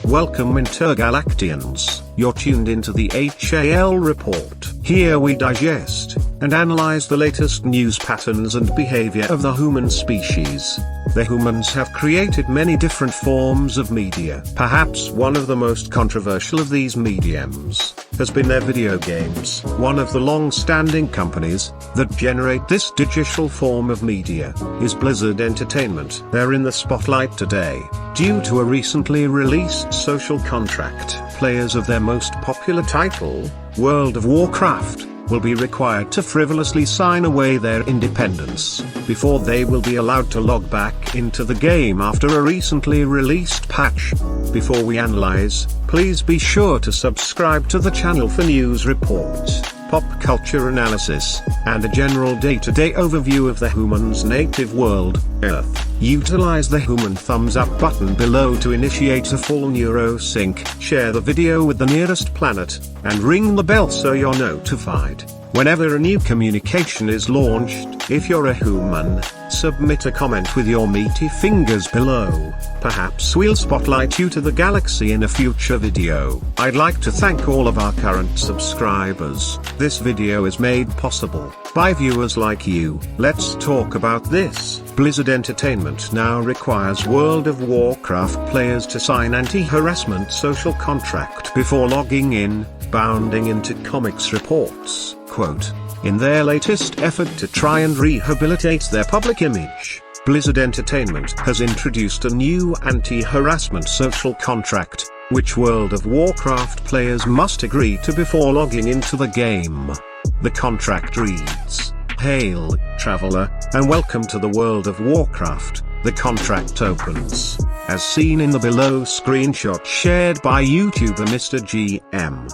Welcome inter-galactiians, you're tuned into the H.A.L. report. Here we digest and analyze the latest news patterns and behavior of the human species. The humans have created many different forms of media. Perhaps one of the most controversial of these mediums has been their video games. One of the long-standing companies that generate this digital form of media is Blizzard Entertainment. They're in the spotlight today due to a recently released social contract. Players of their most popular title, World of Warcraft, will be required to frivolously sign away their independence before they will be allowed to log back into the game after a recently released patch. Before we analyze, please be sure to subscribe to the channel for news reports, pop culture analysis, and a general day-to-day overview of the human's native world, Earth. Utilize the human thumbs up button below to initiate a full neurosync. Share the video with the nearest planet, and ring the bell so you're notified whenever a new communication is launched. If you're a human, submit a comment with your meaty fingers below. Perhaps we'll spotlight you to the galaxy in a future video. I'd like to thank all of our current subscribers. This video is made possible by viewers like you. Let's talk about this. Blizzard Entertainment now requires World of Warcraft players to sign anti-harassment social contract before logging in, bounding into comics reports. Quote, in their latest effort to try and rehabilitate their public image, Blizzard Entertainment has introduced a new anti-harassment social contract, which World of Warcraft players must agree to before logging into the game. The contract reads, "Hail, traveler, and welcome to the World of Warcraft." The contract opens, as seen in the below screenshot shared by YouTuber Mr. GM.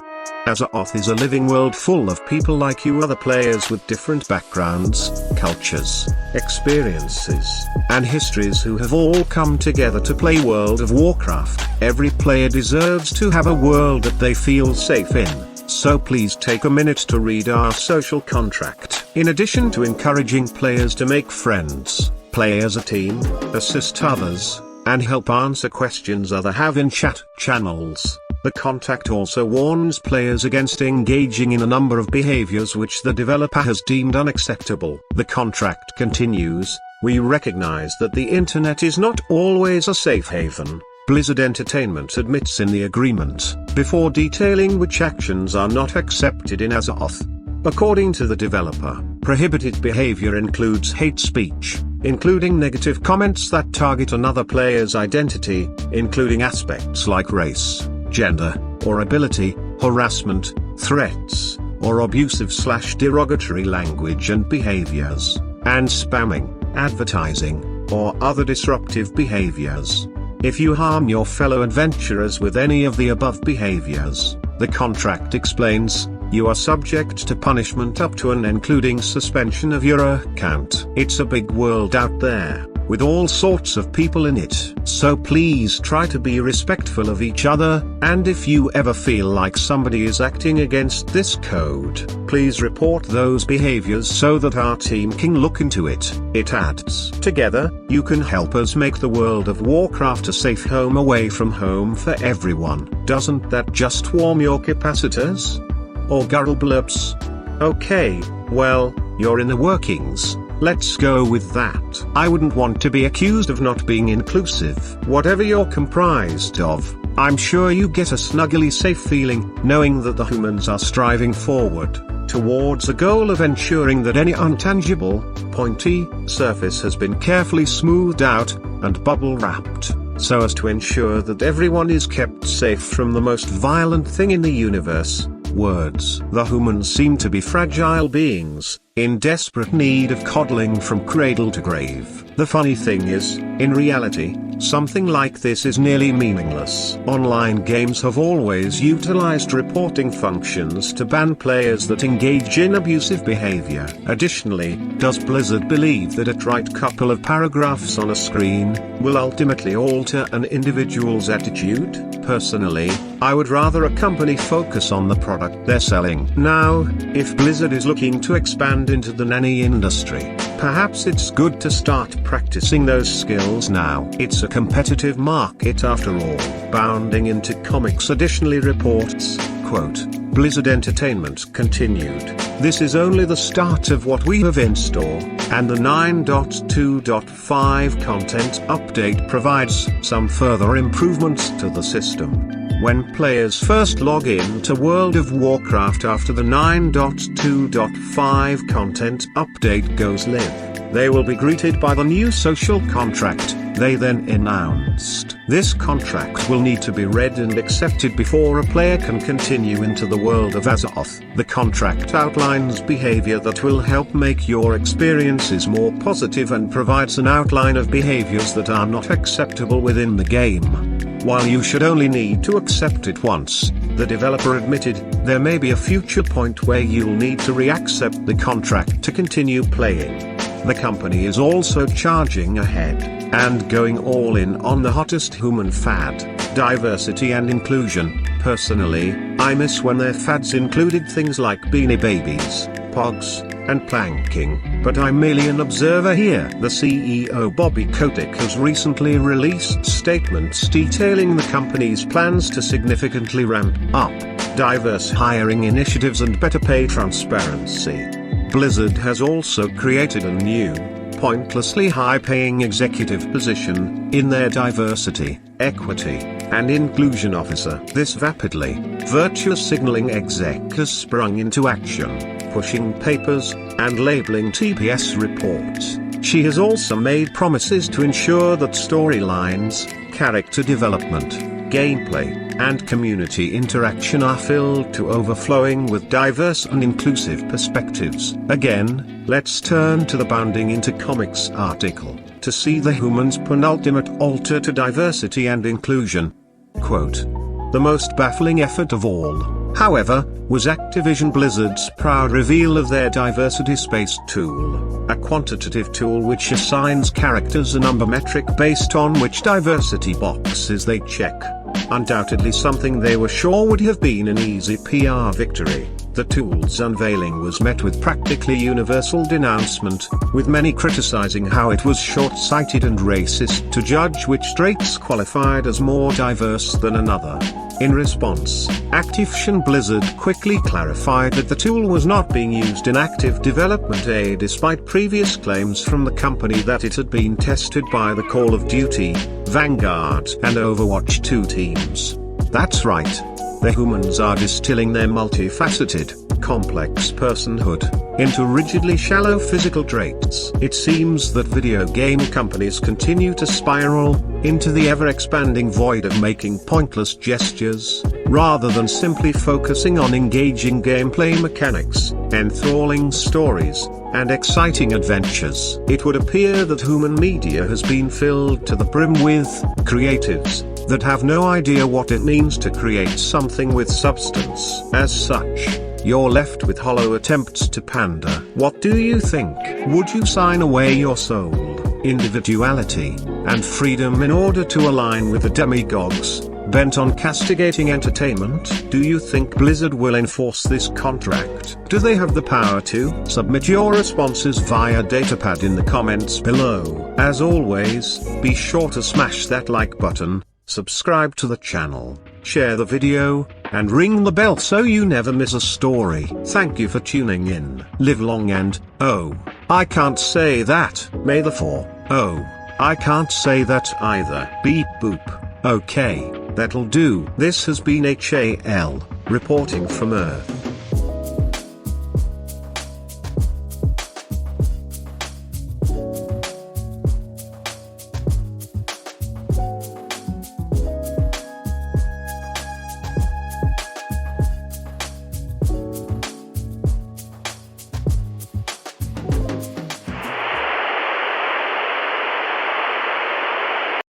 Azeroth is a living world full of people like you, other players with different backgrounds, cultures, experiences, and histories who have all come together to play World of Warcraft. Every player deserves to have a world that they feel safe in, so please take a minute to read our social contract. In addition to encouraging players to make friends, play as a team, assist others, and help answer questions others have in chat channels, the contract also warns players against engaging in a number of behaviors which the developer has deemed unacceptable. The contract continues, we recognize that the internet is not always a safe haven. Blizzard Entertainment admits in the agreement, before detailing which actions are not accepted in Azeroth. According to the developer, prohibited behavior includes hate speech, including negative comments that target another player's identity, including aspects like race, gender, or ability, harassment, threats, or abusive/derogatory language and behaviors, and spamming, advertising, or other disruptive behaviors. If you harm your fellow adventurers with any of the above behaviors, the contract explains, you are subject to punishment up to and including suspension of your account. It's a big world out there, with all sorts of people in it. So please try to be respectful of each other, and if you ever feel like somebody is acting against this code, please report those behaviors so that our team can look into it. It adds, together, you can help us make the World of Warcraft a safe home away from home for everyone. Doesn't that just warm your capacitors? Or gurgle blurps? Okay, well, you're in the workings. Let's go with that. I wouldn't want to be accused of not being inclusive. Whatever you're comprised of, I'm sure you get a snuggly safe feeling, knowing that the humans are striving forward, towards a goal of ensuring that any untangible, pointy, surface has been carefully smoothed out, and bubble wrapped, so as to ensure that everyone is kept safe from the most violent thing in the universe, words. The humans seem to be fragile beings, in desperate need of coddling from cradle to grave. The funny thing is, in reality, something like this is nearly meaningless. Online games have always utilized reporting functions to ban players that engage in abusive behavior. Additionally, does Blizzard believe that a right couple of paragraphs on a screen will ultimately alter an individual's attitude? Personally, I would rather a company focus on the product they're selling. Now, if Blizzard is looking to expand into the nanny industry, perhaps it's good to start practicing those skills now. It's a competitive market after all. Bounding into Comics additionally reports, quote, Blizzard Entertainment continued, "This is only the start of what we have in store, and the 9.2.5 content update provides some further improvements to the system. When players first log in to World of Warcraft after the 9.2.5 content update goes live, they will be greeted by the new social contract," they then announced. This contract will need to be read and accepted before a player can continue into the world of Azeroth. The contract outlines behavior that will help make your experiences more positive and provides an outline of behaviors that are not acceptable within the game. While you should only need to accept it once, the developer admitted, there may be a future point where you'll need to re-accept the contract to continue playing. The company is also charging ahead, and going all in on the hottest human fad, diversity and inclusion. Personally, I miss when their fads included things like Beanie Babies, Pogs, and planking, but I'm merely an observer here. The CEO Bobby Kotick has recently released statements detailing the company's plans to significantly ramp up diverse hiring initiatives and better pay transparency. Blizzard has also created a new, pointlessly high-paying executive position in their diversity, equity, and inclusion officer. This rapidly virtue signaling exec has sprung into action, pushing papers and labeling TPS reports. She has also made promises to ensure that storylines, character development, gameplay, and community interaction are filled to overflowing with diverse and inclusive perspectives. Again, let's turn to the Bounding into Comics article to see the Humans' penultimate altar to diversity and inclusion. Quote, "The most baffling effort of all, however, was Activision Blizzard's proud reveal of their diversity space tool, a quantitative tool which assigns characters a number metric based on which diversity boxes they check. Undoubtedly something they were sure would have been an easy PR victory. The tool's unveiling was met with practically universal denouncement, with many criticizing how it was short-sighted and racist to judge which traits qualified as more diverse than another. In response, Activision Blizzard quickly clarified that the tool was not being used in active development despite previous claims from the company that it had been tested by the Call of Duty, Vanguard and Overwatch 2 teams. That's right. The humans are distilling their multifaceted, complex personhood into rigidly shallow physical traits. It seems that video game companies continue to spiral into the ever-expanding void of making pointless gestures, rather than simply focusing on engaging gameplay mechanics, enthralling stories, and exciting adventures. It would appear that human media has been filled to the brim with creatives that have no idea what it means to create something with substance. As such, you're left with hollow attempts to pander. What do you think? Would you sign away your soul, individuality, and freedom in order to align with the demagogues bent on castigating entertainment? Do you think Blizzard will enforce this contract? Do they have the power to? Submit your responses via Datapad in the comments below. As always, be sure to smash that like button, subscribe to the channel, share the video, and ring the bell so you never miss a story. Thank you for tuning in. Live long and, oh, I can't say that. May the 4, oh, I can't say that either. Beep boop. Okay, that'll do. This has been H.A.L, reporting from Earth.